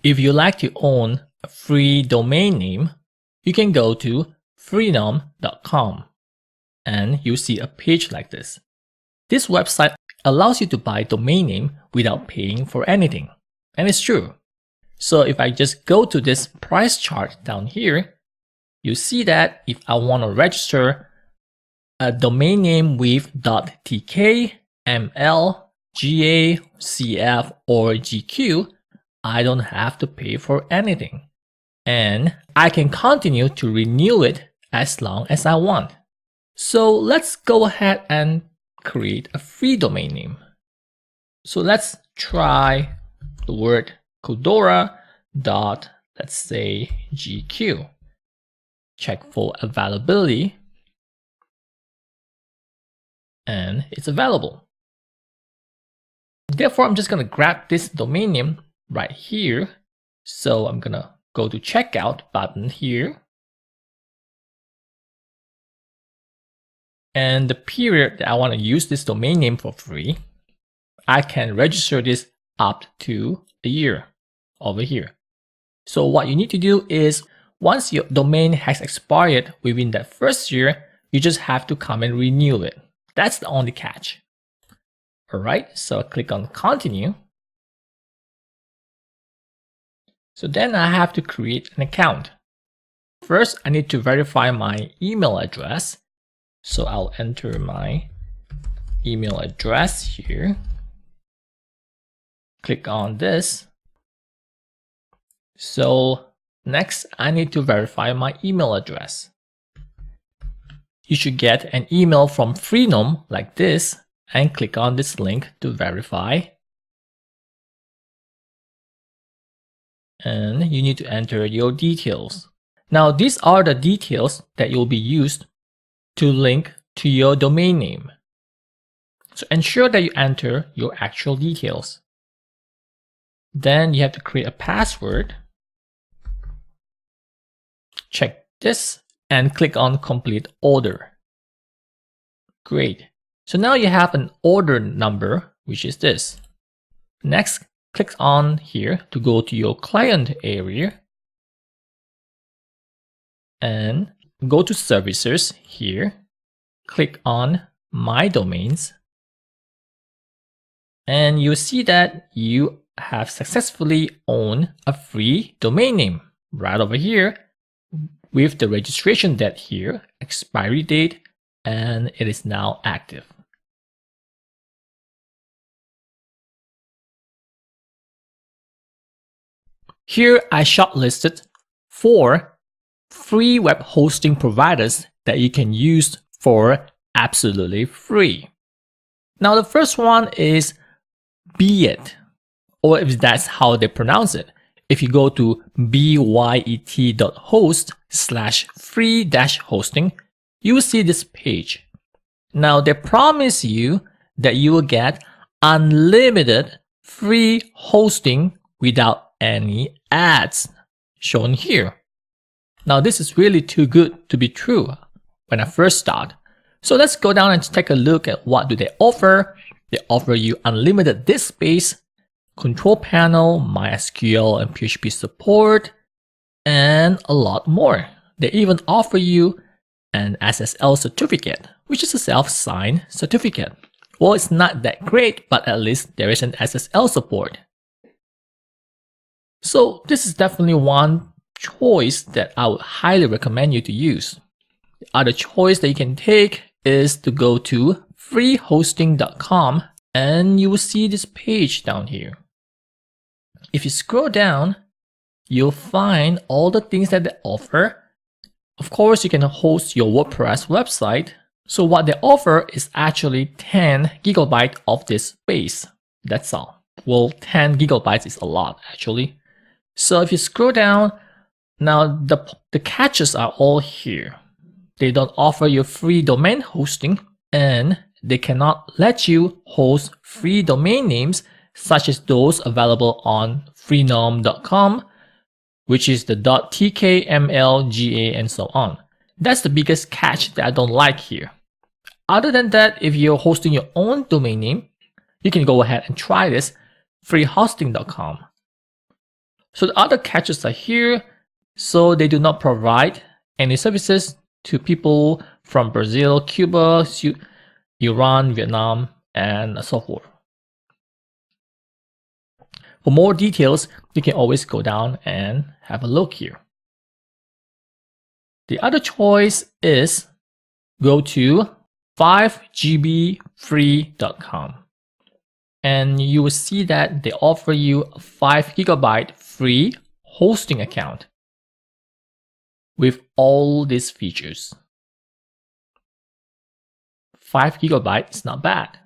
If you like to own a free domain name, you can go to freenom.com and you'll see a page like this. This website allows you to buy domain name without paying for anything. And it's true. So if I just go to this price chart down here, you see that if I want to register a domain name with .tk, ml, ga, cf, or gq, I don't have to pay for anything. And I can continue to renew it as long as I want. So let's go ahead and create a free domain name. So let's try the word Codora dot, let's say, GQ. Check for availability. And it's available. Therefore, I'm just going to grab this domain name right here. So I'm going to go to checkout button here. And the period that I want to use this domain name for free, I can register this up to a year over here. So what you need to do is once your domain has expired within that first year, you just have to come and renew it. That's the only catch. Alright, so I click on continue. So then I have to create an account. First, I need to verify my email address. So I'll enter my email address here. Click on this. So next, I need to verify my email address. You should get an email from Freenom like this and click on this link to verify. And you need to enter your details. Now, these are the details that you'll be used to link to your domain name. So ensure that you enter your actual details. Then you have to create a password. Check this and click on complete order. Great. So now you have an order number, which is this. Next, click on here to go to your client area and go to services here. Click on my domains and you see that you have successfully owned a free domain name right over here with the registration date here, expiry date, and it is now active. Here I shortlisted 4 free web hosting providers that you can use for absolutely free. Now the first one is Byet, or if that's how they pronounce it. If you go to byet.host/free-hosting, you will see this page. Now they promise you that you will get unlimited free hosting without any ads shown here. Now this is really too good to be true when I first start. So let's go down and take a look at what do they offer. They offer you unlimited disk space, control panel, MySQL and PHP support, and a lot more. They even offer you an SSL certificate, which is a self-signed certificate. Well, it's not that great, but at least there is an SSL support. So this is definitely one choice that I would highly recommend you to use. The other choice that you can take is to go to freehosting.com and you will see this page down here. If you scroll down, you'll find all the things that they offer. Of course, you can host your WordPress website. So what they offer is actually 10 gigabytes of this space. That's all. Well, 10 gigabytes is a lot actually. So if you scroll down, now the catches are all here. They don't offer you free domain hosting and they cannot let you host free domain names such as those available on freenom.com, which is the .tk, ml, ga, and so on. That's the biggest catch that I don't like here. Other than that, if you're hosting your own domain name, you can go ahead and try this, freehosting.com. So the other catches are here. So they do not provide any services to people from Brazil, Cuba, Iran, Vietnam, and so forth. For more details, you can always go down and have a look here. The other choice is go to 5gbfree.com. And you will see that they offer you a 5 GB free hosting account with all these features. 5 GB is not bad.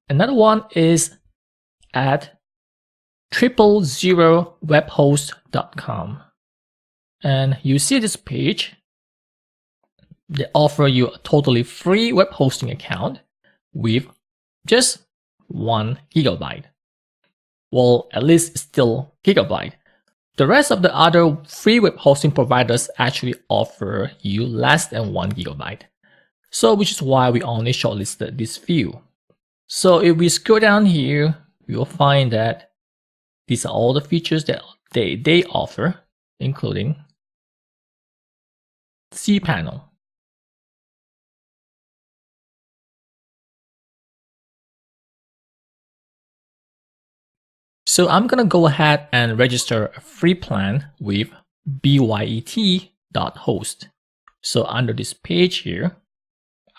Another one is at 000webhost.com. And you see this page, they offer you a totally free web hosting account with just 1 GB. Well, at least it's still gigabyte. The rest of the other free web hosting providers actually offer you less than 1 GB. So which is why we only shortlisted this few. So if we scroll down here, we will find that these are all the features that they offer, including cPanel. So I'm going to go ahead and register a free plan with byet.host. So under this page here,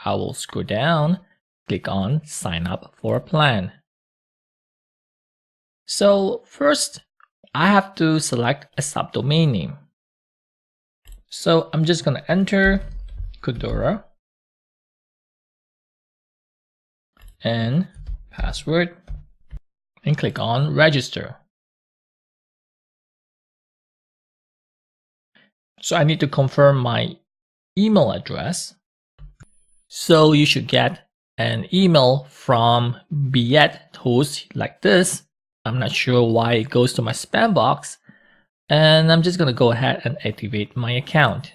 I will scroll down, click on sign up for a plan. So first, I have to select a subdomain name. So I'm just going to enter Koodora and password and click on register. So I need to confirm my email address. So you should get an email from byet.host like this. I'm not sure why it goes to my spam box. And I'm just going to go ahead and activate my account.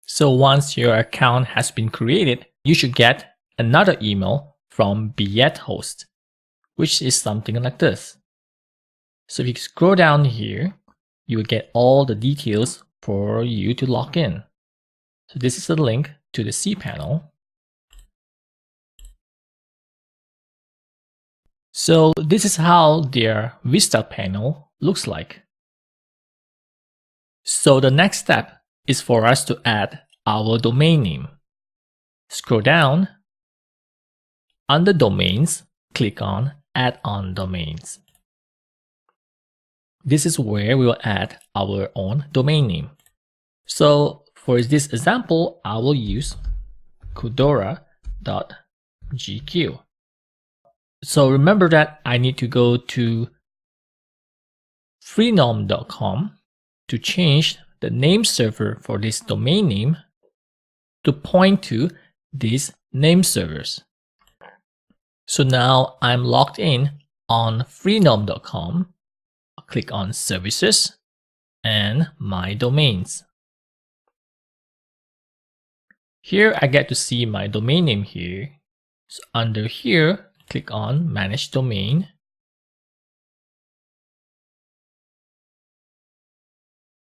So once your account has been created, you should get another email from byet.host, which is something like this. So if you scroll down here, you will get all the details for you to log in. So this is a link to the cPanel. So this is how their Vista panel looks like. So the next step is for us to add our domain name. Scroll down. Under Domains, click on Add on Domains. This is where we will add our own domain name. So for this example, I will use koodora.gq. So remember that I need to go to freenom.com to change the name server for this domain name to point to these name servers. So now I'm logged in on freenom.com. I'll click on Services and My Domains. Here I get to see my domain name here. So under here, click on Manage Domain.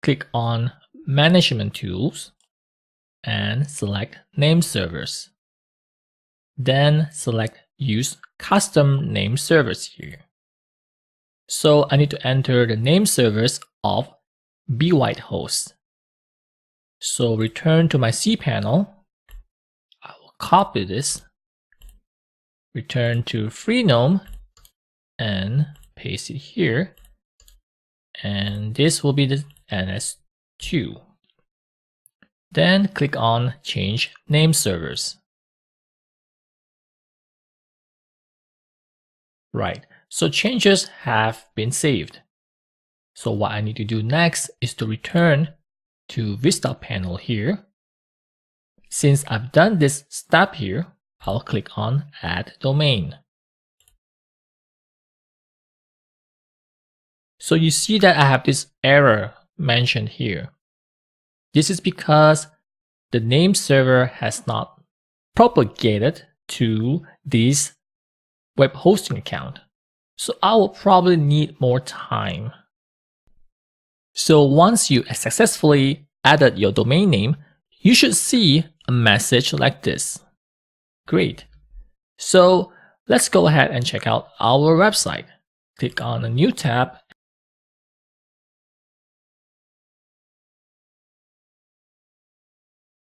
Click on Management Tools and select Name Servers. Then select Use Custom Name Servers here. So I need to enter the name servers of byet.host. So return to my cPanel. I will copy this. Return to Freenom and paste it here. And this will be the NS2. Then click on Change Name Servers. Right, so changes have been saved. So what I need to do next is to return to Vista panel here. Since I've done this step here, I'll click on Add Domain. So you see that I have this error mentioned here. This is because the name server has not propagated to this web hosting account. so I will probably need more time. So once you successfully added your domain name, you should see a message like this. Great. So let's go ahead and check out our website. Click on a new tab